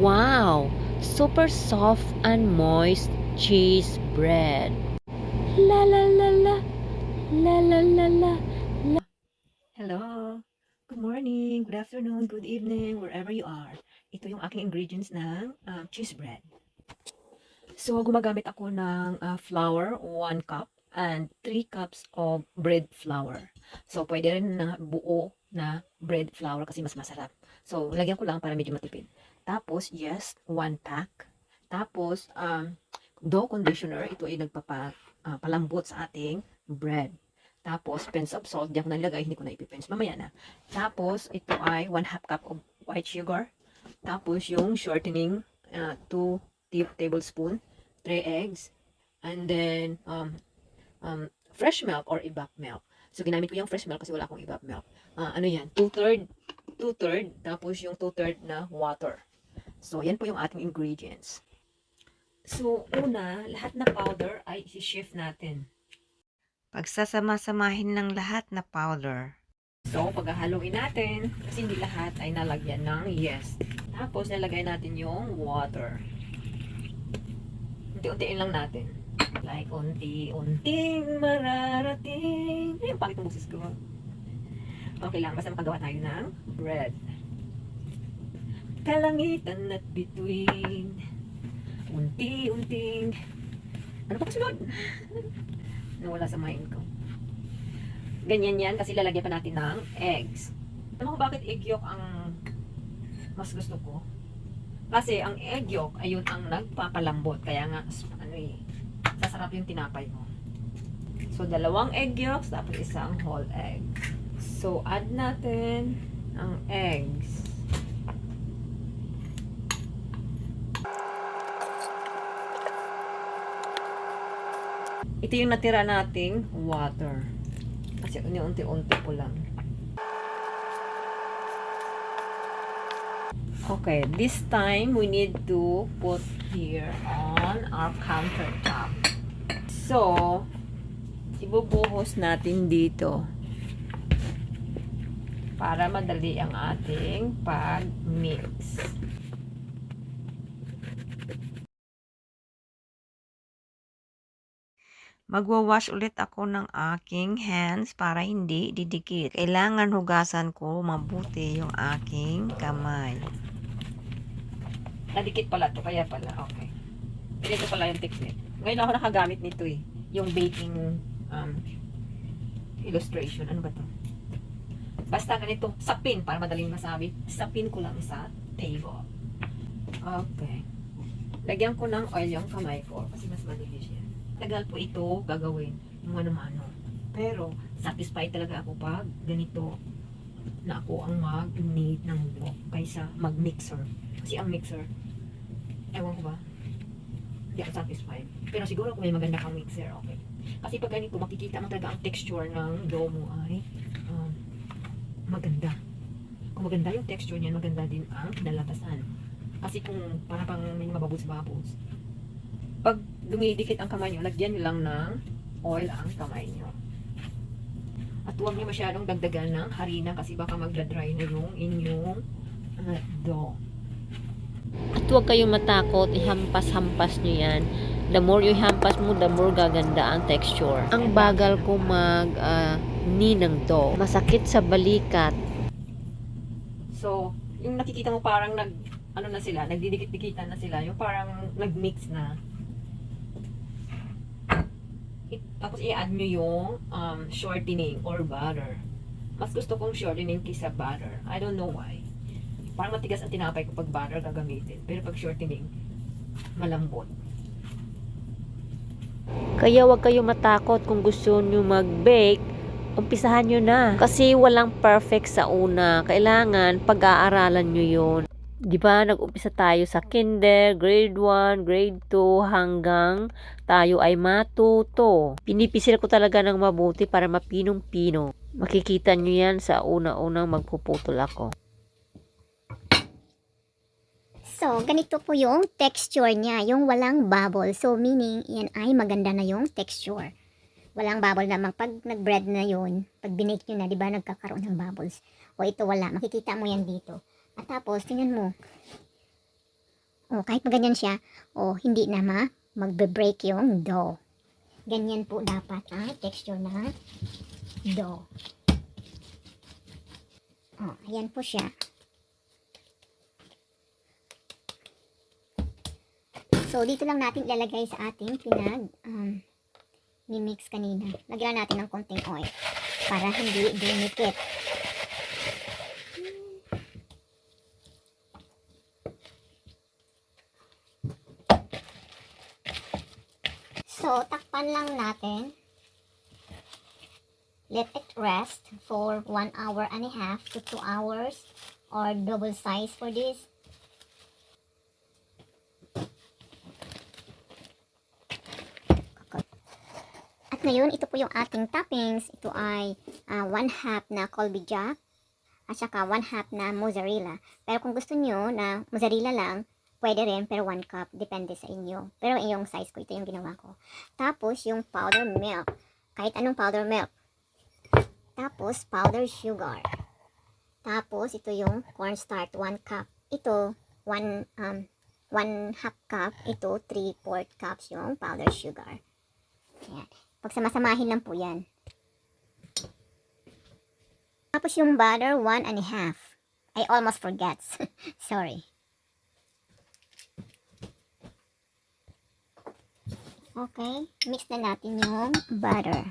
Wow! Super soft and moist cheese bread. La la la la, la la la la. Hello! Good morning, good afternoon, good evening, wherever you are. Ito yung aking ingredients ng cheese bread. So, gumagamit ako ng flour, 1 cup, and 3 cups of bread flour. So, pwede rin na buo na bread flour kasi mas masarap. So, lagyan ko lang para medyo matipid. Tapos, yes, 1 pack. Tapos, dough conditioner, ito ay nagpapalambot sa ating bread. Tapos, pinch of salt, diyan ko nalagay, hindi ko na ipipinch. Mamaya na. Tapos, ito ay 1/2 cup of white sugar. Tapos, yung shortening, 2 tablespoon, 3 eggs, and then, fresh milk or evap milk. So, ginamit ko yung fresh milk kasi wala akong evap milk. Ano yan? 2/3, tapos yung 2/3 na water. So, yan po yung ating ingredients. So, una, lahat na powder ay isi-shift natin. Pagsasama-samahin ng lahat na powder. So, paghahaluin natin, kasi hindi lahat ay nalagyan ng yeast. Tapos, nalagay natin yung water. Unti-untiin lang natin. Like, unti-unting mararating. Ay, pangit ang boses ko. Okay lang, basta makagawa tayo ng bread. Kalangitan at bituin. Unti-unting. Ano pa kasunod? Nawala sa mind ko. Ganyan yan kasi lalagyan pa natin ng eggs. Alam mo bakit egg yolk ang mas gusto ko? Kasi ang egg yolk ayun ang nagpapalambot. Kaya nga, sasarap yung tinapay mo. So, 2 egg yolks, tapos isang whole egg. So, add natin ang eggs. Ito yung natira nating water. Kasi unti-unti ko lang. Okay, this time we need to put here on our countertop. So, ibubuhos natin dito para madali ang ating pag-mix. Magwawash ulit ako ng aking hands para hindi didikit. Kailangan hugasan ko mabuti yung aking kamay. Nadikit pala to, kaya pala. Okay. Ganito pala yung technique. Ngayon ako nakagamit nito eh. Yung baking illustration. Ano ba to? Basta ganito, sapin, para madaling masabi. Sapin ko lang sa table. Okay. Lagyan ko ng oil yung kamay ko kasi mas madali siya. Tagal po ito gagawin yung ano-ano. Pero, satisfied talaga ako pag ganito na ako ang mag-need ng wok kaysa mag-mixer. Kasi ang mixer, ewan ko ba, hindi ako satisfied. Pero siguro kung may maganda kang mixer, okay. Kasi pag ganito, makikita mo talaga ang texture ng dough mo ay maganda. Kung maganda yung texture niya, maganda din ang kinalatasan. Kasi kung para pang may mababos-babos, pag dumidikit ang kamay nyo, lagyan nyo lang ng oil ang kamay nyo. At huwag nyo masyadong dagdagan ng harina kasi baka magdadry na yung inyong dough. At huwag kayong matakot, ihampas-hampas nyo yan. The more you hampas mo, the more gaganda ang texture. Ang bagal ko ninang to. Masakit sa balikat. So, yung nakikita mo parang ano na sila, nagdidikit-dikitan na sila, yung parang nag-mix na. Tapos i-add nyo yung shortening or butter. Mas gusto kong shortening kaysa butter. I don't know why. Parang matigas ang tinapay ko pag butter gagamitin. Pero pag shortening, malambot. Kaya huwag kayong matakot kung gusto nyo mag-bake. Umpisahan nyo na. Kasi walang perfect sa una. Kailangan pag-aaralan nyo yun. Di ba, nag-umpisa tayo sa kinder, grade 1, grade 2, hanggang tayo ay matuto. Pinipisil ko talaga ng mabuti para mapinong-pino. Makikita nyo yan sa una-unang magpuputol ako. So, ganito po yung texture niya, yung walang bubble. So, meaning, yan ay maganda na yung texture. Walang bubble naman. Pag nag-bread na yun, pag binake nyo na, di ba, nagkakaroon ng bubbles. O ito wala, makikita mo yan dito. At tapos, tingnan mo. kahit maganyan siya, hindi na magbe-break yung dough. Ganyan po dapat ang texture ng dough. Ayan po siya. So, dito lang natin ilalagay sa ating ni-mix kanina. Lagyan natin ng konting oil para hindi dumikit. So, takpan lang natin. Let it rest for 1 hour and a half to 2 hours or double size for this. At ngayon, ito po yung ating toppings. Ito ay 1/2 na Colby Jack at saka 1/2 na mozzarella. Pero kung gusto nyo na mozzarella lang, pwede rin, pero 1 cup. Depende sa inyo. Pero yung size ko, ito yung ginawa ko. Tapos, yung powder milk. Kahit anong powder milk. Tapos, powder sugar. Tapos, ito yung cornstarch, 1 cup. Ito, 1/2 cup. Ito, 3/4 cups yung powder sugar. Ayan. Pagsamasamahin lang po yan. Tapos, yung butter, 1.5. I almost forget. Sorry. Okay, mix na natin yung butter.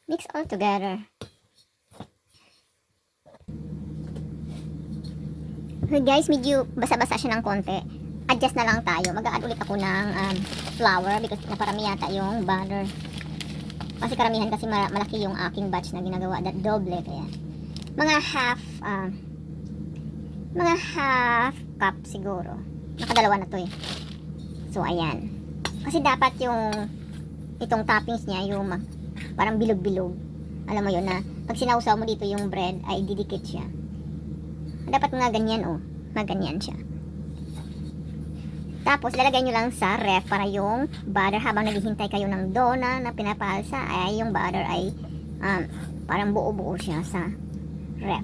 Mix all together. Okay guys, medyo basa-basa siya ng konti. Adjust na lang tayo. Mag-a-add ulit ako ng flour because naparami yata yung butter. Kasi karamihan kasi malaki yung aking batch na ginagawa. That doble kaya. Mga half cup siguro. Nakadalawa na to eh. So ayan. Kasi dapat yung itong toppings niya yung parang bilog-bilog. Alam mo yun na pag sinausaw mo dito yung bread ay didikit siya. Dapat mga ganyan mga ganyan siya. Tapos lalagay nyo lang sa ref para yung butter habang naghihintay kayo ng dough na pinapalsa ay yung butter ay parang buo-buo siya sa ref.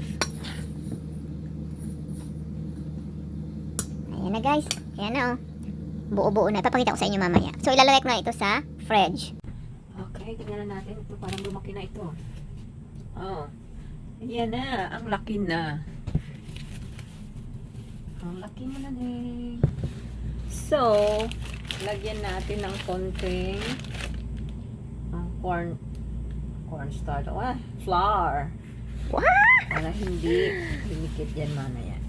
Ayan na guys. Ayan na buo-buo na. Ipapakita ko sa inyo mamaya. So ilalagay ko na ito sa fridge. Okay, tingnan na natin. Ito parang lumaki na ito. Ayan na. Ang laki na. Ang laki na eh. So, lagyan natin ng konting cornstarch. Flour. Wow! Para hindi lumikit yan mamaya.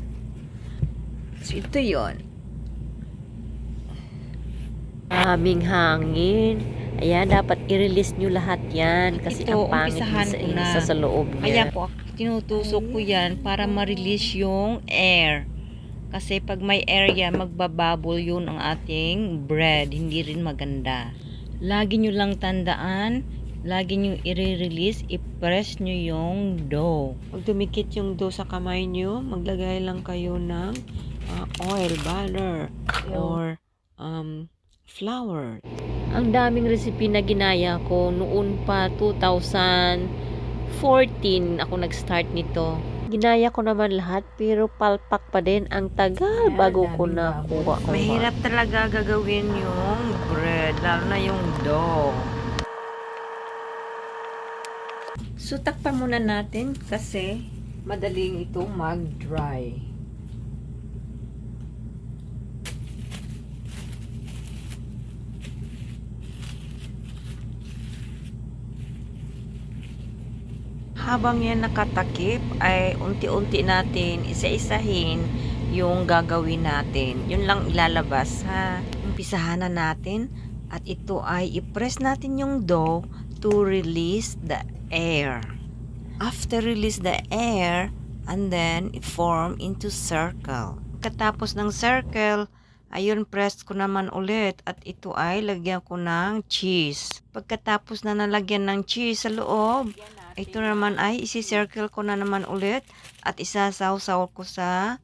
So, ito yun. Aming hangin. Ayan, dapat i-release nyo lahat yan kasi Ito, ang pangit umpisahan ko na. sa loob Kaya niya. po, tinutusok ko yan para ma-release yung air. Kasi pag may air yan, magbabubble yun ang ating bread. Hindi rin maganda. Lagi nyo lang tandaan, lagi nyo i-release, i-press nyo yung dough. Pag dumikit yung dough sa kamay nyo, maglagay lang kayo ng oil, butter, or flour. Ang daming recipe na ginaya ko noon pa 2014 ako nag-start nito. Ginaya ko naman lahat pero palpak pa din ang tagal bago ko nakuha. Mahirap talaga gagawin yung bread, lalo na yung dough. So, takpan muna natin kasi madaling ito mag-dry. Habang yan nakatakip, ay unti-unti natin isa-isahin yung gagawin natin. Yun lang ilalabas ha. Umpisahan na natin at ito ay i-press natin yung dough to release the air. After release the air, and then i-form into circle. Pagkatapos ng circle, ayun, press ko naman ulit at ito ay lagyan ko ng cheese. Pagkatapos na nalagyan ng cheese sa loob, ito naman ay isi-circle ko na naman ulit at isasaw-saw ko sa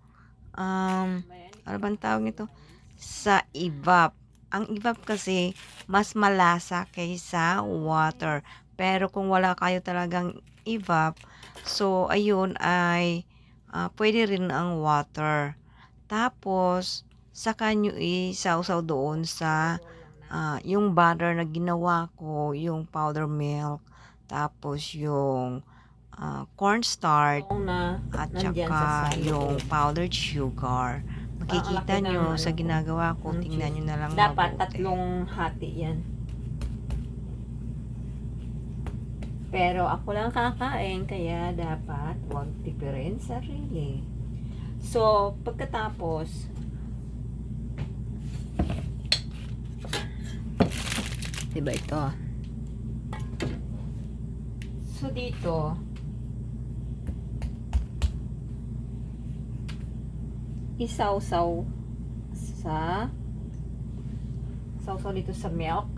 ano bang tawag nito? Sa evap. Ang evap kasi mas malasa kaysa water. Pero kung wala kayo talagang evap, so ayun ay pwede rin ang water. Tapos saka nyo isaw-saw doon sa yung butter na ginawa ko, yung powder milk, tapos yung cornstarch, Na at nandyan sa saka side. yung powdered sugar. Makikita Ang laki ng nyo ano sa ko, ginagawa ko, ng tingnan cheese. nyo na lang Dapat mabuti. tatlong hati yan. Pero ako lang kakain, kaya dapat huwag tipirin sarili. So, pagkatapos, diba ito? So, dito, isawsaw dito sa milk.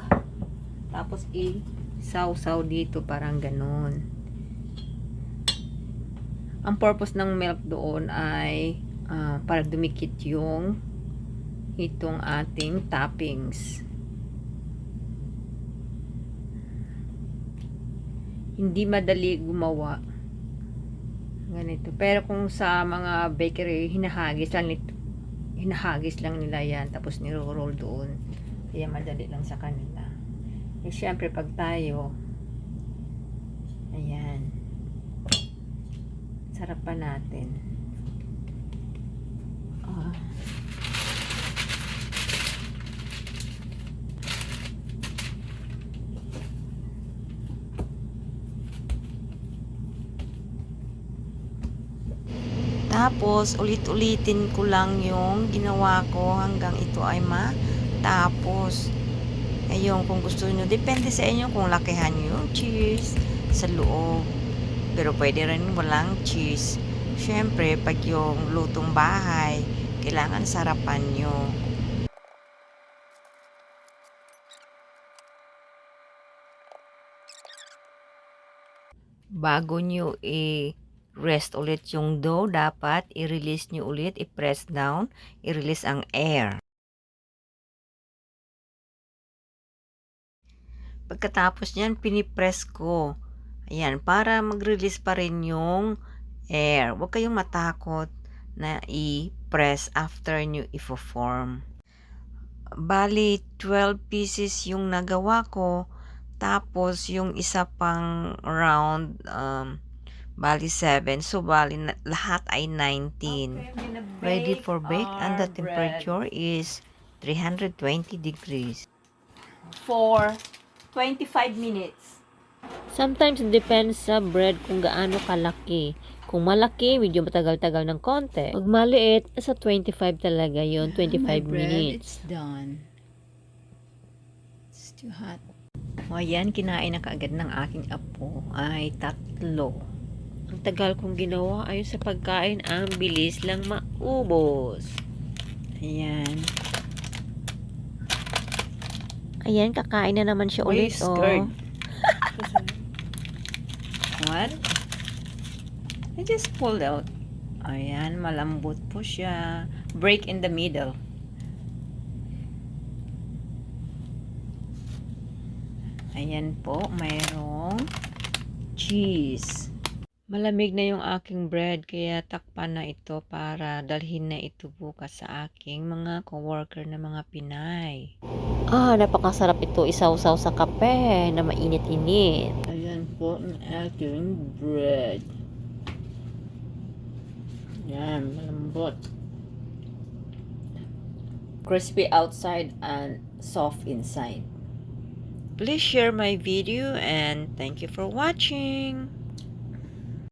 Tapos, isawsaw dito parang ganun. Ang purpose ng milk doon ay para dumikit yung itong ating toppings. Hindi madali gumawa. Ganito. Pero kung sa mga bakery, hinahagis lang nila yan. Tapos niro-roll doon. Kaya madali lang sa kanila. Eh, syempre, pag tayo, ayan. Sarap pa natin. Tapos, ulit-ulitin ko lang yung ginawa ko hanggang ito ay matapos. Ayun, kung gusto nyo, depende sa inyo kung lakihan nyo yung cheese sa loob. Pero pwede rin walang cheese. Syempre, pag yung lutong bahay, kailangan sarapan nyo. Bago nyo rest ulit yung dough, dapat i-release nyo ulit, i-press down, i-release ang air. Pagkatapos niyan, pinipress ko. Ayan, para mag-release pa rin yung air. Huwag kayong matakot na i-press after nyo i-form. Bali, 12 pieces yung nagawa ko. Tapos, yung isa pang round, bali 7. So, bali lahat ay 19. Ready for bake and the temperature is 320 degrees. For 25 minutes. Sometimes depends sa bread kung gaano kalaki. Kung malaki, medyo matagal-tagal ng konti. Pag maliit, sa 25 talaga yon 25 minutes. It's done. It's too hot. O yan, kinain na kaagad ng aking apo ay 3. Ang tagal kong ginawa ayon sa pagkain, ang bilis lang maubos. Ayan. Ayan, kakain na naman siya ulit. Waist guard. What? I just pulled out. Ayan, malambot po siya. Break in the middle. Ayan po, mayroong cheese. Malamig na yung aking bread, kaya takpan na ito para dalhin na ito bukas sa aking mga coworker na mga Pinay. Napakasarap ito isaw-saw sa kape na mainit-init. Ayan po ang aking bread. Yan, malambot. Crispy outside and soft inside. Please share my video and thank you for watching.